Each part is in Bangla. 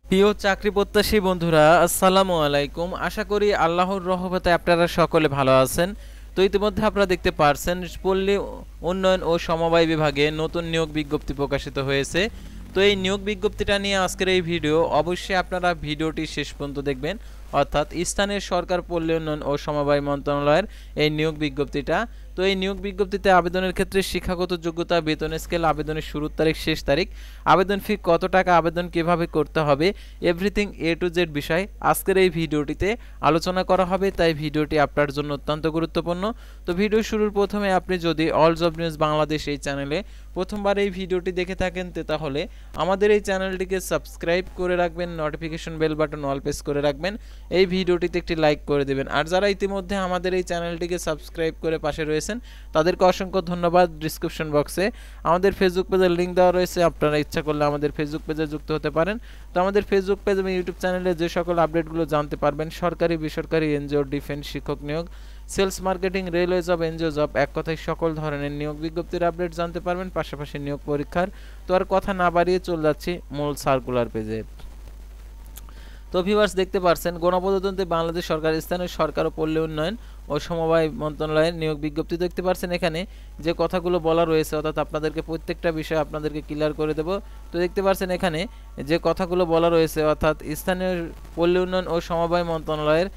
প্রিয় চাকরি প্রত্যাশী বন্ধুরা, আসসালামু আলাইকুম। আশা করি আল্লাহর রহমতে আপনারা সকলে ভালো আছেন। তো ইতিমধ্যে আপনারা দেখতে পারছেন পল্লী উন্নয়ন ও সমবায় বিভাগে নতুন নিয়োগ বিজ্ঞপ্তি প্রকাশিত হয়েছে। তো এই নিয়োগ বিজ্ঞপ্তিটা নিয়ে আজকের এই ভিডিও, অবশ্যই আপনারা ভিডিওটি শেষ পর্যন্ত দেখবেন। অর্থাৎ স্থানীয় সরকার পল্লী উন্নয়ন ও সমবায় মন্ত্রণালয়ের এই নিয়োগ বিজ্ঞপ্তিটা। তো এই নিয়োগ বিজ্ঞপ্তিতে আবেদনের ক্ষেত্রে শিক্ষাগত যোগ্যতা, বেতন স্কেল, আবেদনের শুরুর তারিখ, শেষ তারিখ, আবেদন ফি কত টাকা, আবেদন কিভাবে করতে হবে, এভরিথিং এ টু জেড বিষয় আজকের এই ভিডিওটিতে আলোচনা করা হবে। তাই ভিডিওটি আপনার জন্য অত্যন্ত গুরুত্বপূর্ণ। তো ভিডিও শুরুর প্রথমে আপনি যদি অল জব নিউজ বাংলাদেশ এই চ্যানেলে প্রথমবার এই ভিডিওটি দেখে থাকেন, তাহলে আমাদের এই চ্যানেলটিকে সাবস্ক্রাইব করে রাখবেন, notification bell button all press করে রাখবেন, এই ভিডিওটিতে একটি লাইক করে দেবেন। আর যারা ইতিমধ্যে আমাদের এই চ্যানেলটিকে সাবস্ক্রাইব করে পাশে রয়েছেন, তাদেরকে অসংখ্য ধন্যবাদ। ডিসক্রিপশন বক্সে আমাদের ফেসবুক পেজের লিঙ্ক দেওয়া রয়েছে, আপনারা ইচ্ছা করলে আমাদের ফেসবুক পেজে যুক্ত হতে পারেন। তো আমাদের ফেসবুক পেজ এবং ইউটিউব চ্যানেলে যে সকল আপডেটগুলো জানতে পারবেন, সরকারি, বেসরকারি, এনজিও, ডিফেন্স, শিক্ষক নিয়োগ, sales, marketing, railway job, NGO job, এক কথায় সকল ধরনের নিয়োগ বিজ্ঞপ্তির আপডেট জানতে পারবেন, পাশাপাশি নিয়োগ পরীক্ষার। তো আর কথা না বাড়িয়ে চলে যাচ্ছি মূল সার্কুলার পেজে। তো ভিউয়ার্স, দেখতে পারছেন গণপ্রজাতন্ত্রী বাংলাদেশ সরকার স্থানীয় সরকার ও পল্লী উন্নয়ন ও সমবায় মন্ত্রণালয়ের নিয়োগ বিজ্ঞপ্তি দেখতে পারছেন। এখানে যে কথাগুলো বলা রয়েছে, অর্থাৎ আপনাদেরকে প্রত্যেকটা বিষয় আপনাদেরকে ক্লিয়ার করে দেব। তো দেখতে পারছেন এখানে যে কথাগুলো বলা রয়েছে, অর্থাৎ স্থানীয় পল্লী উন্নয়ন ও সমবায় মন্ত্রণালয়ের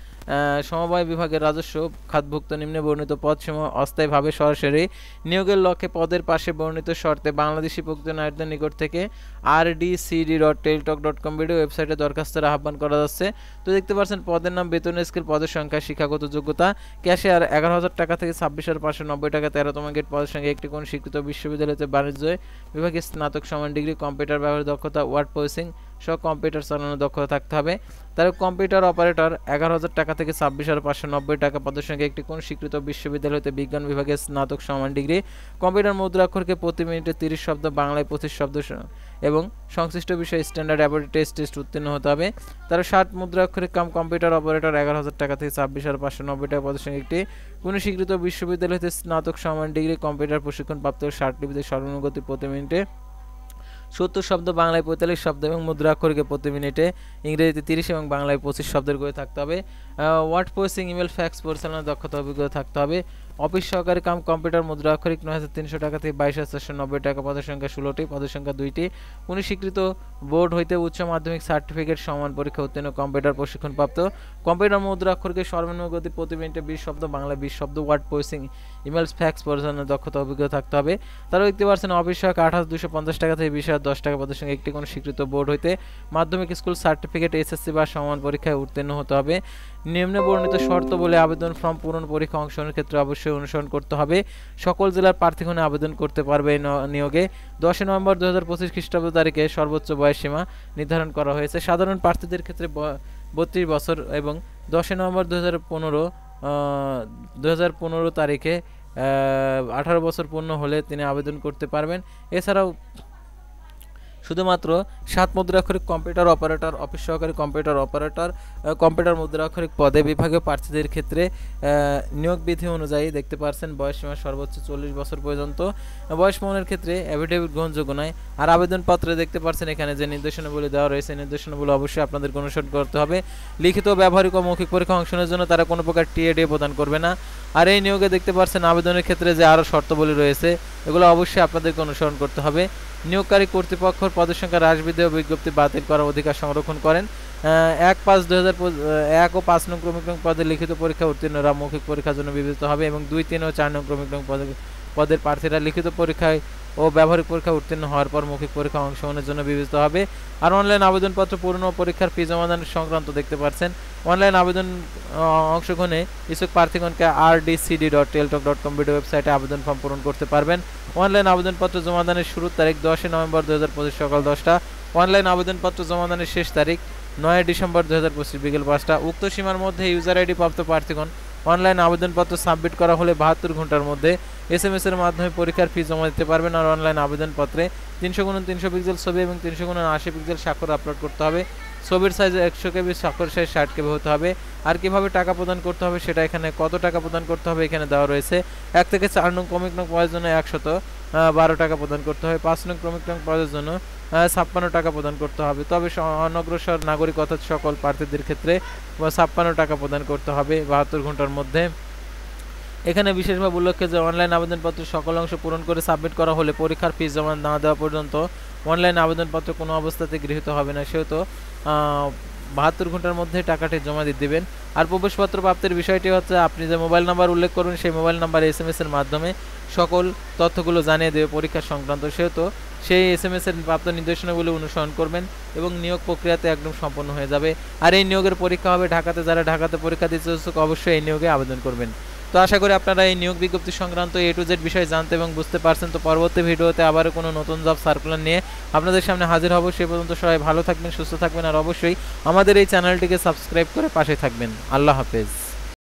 সমবায় বিভাগের রাজস্ব খাতভুক্ত নিম্নে বর্ণিত পদসমূহ অস্থায়ীভাবে সরাসরি নিয়োগের লক্ষ্যে পদের পাশে বর্ণিত শর্তে বাংলাদেশি প্রকৃত নাগরিকদের নিকট থেকে rdcd.teltalk.com ওয়েবসাইটে দরখাস্তের আহ্বান করা যাচ্ছে। তো দেখতে পাচ্ছেন পদের নাম, বেতন স্কেল, পদের সংখ্যা, শিক্ষাগত যোগ্যতা, ক্যাশিয়ার 11,000 টাকা থেকে 26,590 টাকা, 13তম গ্রেড, পদের সংখ্যা একটি কোন স্বীকৃত বিশ্ববিদ্যালয়তে বাণিজ্য বিভাগে স্নাতক সমান ডিগ্রি, কম্পিউটার ব্যবহারের দক্ষতা, ওয়ার্ড প্রসেসিং সহ কম্পিউটার চালানোর দক্ষতা থাকতে হবে। তার কম্পিউটার অপারেটর 11,000 টাকা থেকে 26,590 টাকা, পদের সংখ্যা একটি কোন স্বীকৃত বিশ্ববিদ্যালয়তে বিজ্ঞান বিভাগে স্নাতক সমান ডিগ্রি, কম্পিউটার মুদ্রাক্ষরকে প্রতি মিনিটে 30 শব্দ, বাংলায় 25 শব্দ এবং সংশ্লিষ্ট বিষয়ে স্ট্যান্ডার্ড অ্যাবিলিটি টেস্ট উত্তীর্ণ হতে হবে। তারা 60 মুদ্রাক্ষরিক কাম কম্পিউটার অপারেটর 11,000 টাকা থেকে 26,590 টাকা, পদের সংখ্যা একটি কোন স্বীকৃত বিশ্ববিদ্যালয় হতে স্নাতক সমান ডিগ্রি, কম্পিউটার প্রশিক্ষণ প্রাপ্ত, 60 লিপিতে সর্বনিম্ন গতি প্রতি মিনিটে 70 শব্দ, বাংলায় 45 শব্দ এবং মুদ্রাক্ষরকে প্রতি মিনিটে ইংরেজিতে 30 এবং বাংলায় 25 শব্দের করে থাকতে হবে। ওয়ার্ড প্রসেসিং, ইমেল, ফ্যাক্স পরিচালনার দক্ষতা অভিজ্ঞতা থাকতে হবে। অফিস সহকারী কাম কম্পিউটার মুদ্রাক্ষরিক 9,300 টাকা থেকে 22,490 টাকা, পদের সংখ্যা 16টি, পদের সংখ্যা 2টি, কোন স্বীকৃত বোর্ড হইতে উচ্চ মাধ্যমিক সার্টিফিকেট সমান পরীক্ষা উত্তীর্ণ, কম্পিউটার প্রশিক্ষণপ্রাপ্ত, কম্পিউটার মুদ্রাক্ষরকে সর্বনিম্ন গতি প্রতি মিনিটে 20 শব্দ, বাংলায় 20 শব্দ, ওয়ার্ড প্রসেসিং, ইমেল, ফ্যাক্স পরিচালনার দক্ষতা অভিজ্ঞতা থাকতে হবে। তারা দেখতে পাচ্ছেন অফিস সহায়ক 8,250 টাকা থেকে 20,010 টাকা, পদের সংখ্যা একটি কোন স্বীকৃত বোর্ড হইতে মাধ্যমিক স্কুল সার্টিফিকেট, এসএসসি বা সমান পরীক্ষায় উত্তীর্ণ হতে হবে। নিম্নে বর্ণিত শর্ত বলে আবেদন ফর্ম পূরণ, পরীক্ষা অংশগ্রহণের ক্ষেত্রে অবশ্যই অনুসরণ করতে হবে। সকল জেলার প্রার্থীগণ আবেদন করতে পারবে। নিয়োগে 10 নভেম্বর 2025 খ্রিস্টাব্দ তারিখে সর্বোচ্চ বয়সসীমা নির্ধারণ করা হয়েছে। সাধারণ প্রার্থীদের ক্ষেত্রে 32 বছর এবং 10 নভেম্বর 2015 তারিখে 18 বছর পূর্ণ হলে তিনি আবেদন করতে পারবেন। এছাড়াও শুধুমাত্র 7 মুদ্রাক্ষরিক কম্পিউটার অপারেটর, অফিস সহকারী কম্পিউটার অপারেটর, কম্পিউটার মুদ্রাক্ষরিক পদে বিভাগীয় প্রার্থীদের ক্ষেত্রে নিয়োগ বিধি অনুযায়ী দেখতে পাচ্ছেন বয়সসীমা সর্বোচ্চ 40 বছর পর্যন্ত। বয়স প্রমাণের ক্ষেত্রে অ্যাফিডেভিট গ্রহণযোগ্য নয়। আর আবেদনপত্রে দেখতে পাচ্ছেন এখানে যে নির্দেশনাবলী দেওয়া রয়েছে, নির্দেশনাবলী অবশ্যই আপনাদের অনুসরণ করতে হবে। লিখিত, ব্যবহারিক ও মৌখিক পরীক্ষা অংশগ্রহণের জন্য তারা কোনো প্রকার টিএডি প্রদান করবে না। আর এই নিয়োগে দেখতে পাচ্ছেন আবেদনের ক্ষেত্রে যে আরও শর্তাবলী রয়েছে, এগুলো অবশ্যই আপনাদেরকে অনুসরণ করতে হবে। নিয়োগকারী কর্তৃপক্ষ পদের সংখ্যা হ্রাস, বৃদ্ধি ও বিজ্ঞপ্তি বাতিল করার অধিকার সংরক্ষণ করেন। 1 ও 5 নং ক্রমিক নং পদে লিখিত পরীক্ষা উত্তীর্ণরা মৌখিক পরীক্ষার জন্য বিবেচিত হবে এবং 2, 3 ও 4 নং ক্রমিক নং পদের প্রার্থীরা লিখিত পরীক্ষায় ও ব্যবহারিক পরীক্ষা উত্তীর্ণ হওয়ার পর মৌখিক পরীক্ষা অংশগ্রহণের জন্য বিবেচিত হবে। আর অনলাইন আবেদনপত্র পূরণ ও পরীক্ষার ফি জমাদান সংক্রান্ত দেখতে পাচ্ছেন অনলাইন আবেদন অংশগ্রহণে ইচ্ছুক প্রার্থীগণকে rdcd.teltalk.com ওয়েবসাইটে আবেদন ফর্ম পূরণ করতে পারবেন। অনলাইন আবেদনপত্র জমাদানের শুরুর তারিখ 10 নভেম্বর 2025 সকাল 10টা। অনলাইন আবেদনপত্র জমাদানের শেষ তারিখ 9 ডিসেম্বর 2025 বিকেল 5টা। উক্ত সীমার মধ্যে ইউজার আইডি প্রাপ্ত প্রার্থীগণ অনলাইন আবেদনপত্র সাবমিট করা হলে 72 ঘন্টার মধ্যে এসএমএস এর মাধ্যমে পরীক্ষার ফি জমা দিতে পারবেন। আর অনলাইন আবেদনপত্রে 300x300 পিক্সেল ছবি এবং 300x80 পিক্সেল স্বাক্ষর আপলোড করতে হবে। ছবির সাইজ 100 কেবি, স্বাক্ষর সাইজ 60 কেবি হতে হবে। আর কিভাবে টাকা প্রদান করতে হবে সেটা এখানে, কত টাকা প্রদান করতে হবে এখানে দেওয়া রয়েছে। 1 থেকে 4 নং ক্রমিক নং পদের জন্য 100 12 টাকা প্রদান করতে হবে। 5 নং ক্রমিক রং পদের জন্য 56 টাকা প্রদান করতে হবে। তবে অনগ্রসর নাগরিক অর্থাৎ সকল প্রার্থীদের ক্ষেত্রে 56 টাকা প্রদান করতে হবে 72 ঘন্টার মধ্যে। এখানে বিশেষভাবে উল্লেখ্য যে অনলাইন আবেদনপত্রের সকল অংশ পূরণ করে সাবমিট করা হলে পরীক্ষার ফিস জমা না দেওয়া পর্যন্ত অনলাইন আবেদনপত্র কোনো অবস্থাতে গৃহীত হবে না, সেহেতু 72 ঘন্টার মধ্যে টাকাটি জমা দিয়ে দেবেন। আর প্রবেশপত্র প্রাপ্তির বিষয়টি হচ্ছে আপনি যে মোবাইল নাম্বার উল্লেখ করবেন সেই মোবাইল নাম্বার SMS এর মাধ্যমে সকল তথ্যগুলো জানিয়ে দেবে পরীক্ষা সংক্রান্ত, সেহেতু সেই SMS এর প্রাপ্ত নির্দেশনাগুলো অনুসরণ করবেন এবং নিয়োগ প্রক্রিয়াতে একদম সম্পন্ন হয়ে যাবে। আর এই নিয়োগের পরীক্ষা হবে ঢাকাতে, যারা ঢাকাতে পরীক্ষা দিতে ইচ্ছুক অবশ্যই এই নিয়োগে আবেদন করবেন। তো আশা করি আপনারা এই নিয়োগ বিজ্ঞপ্তি সংক্রান্ত A to Z বিষয় জানতে এবং বুঝতে পারছেন। তো পরবর্তী ভিডিওতে আবারও কোনো নতুন জব সার্কুলার নিয়ে আপনাদের সামনে হাজির হব। সে পর্যন্ত সবাই ভালো থাকবেন, সুস্থ থাকবেন, আর অবশ্যই আমাদের এই চ্যানেলটিকে সাবস্ক্রাইব করে পাশে থাকবেন। আল্লাহ হাফেজ।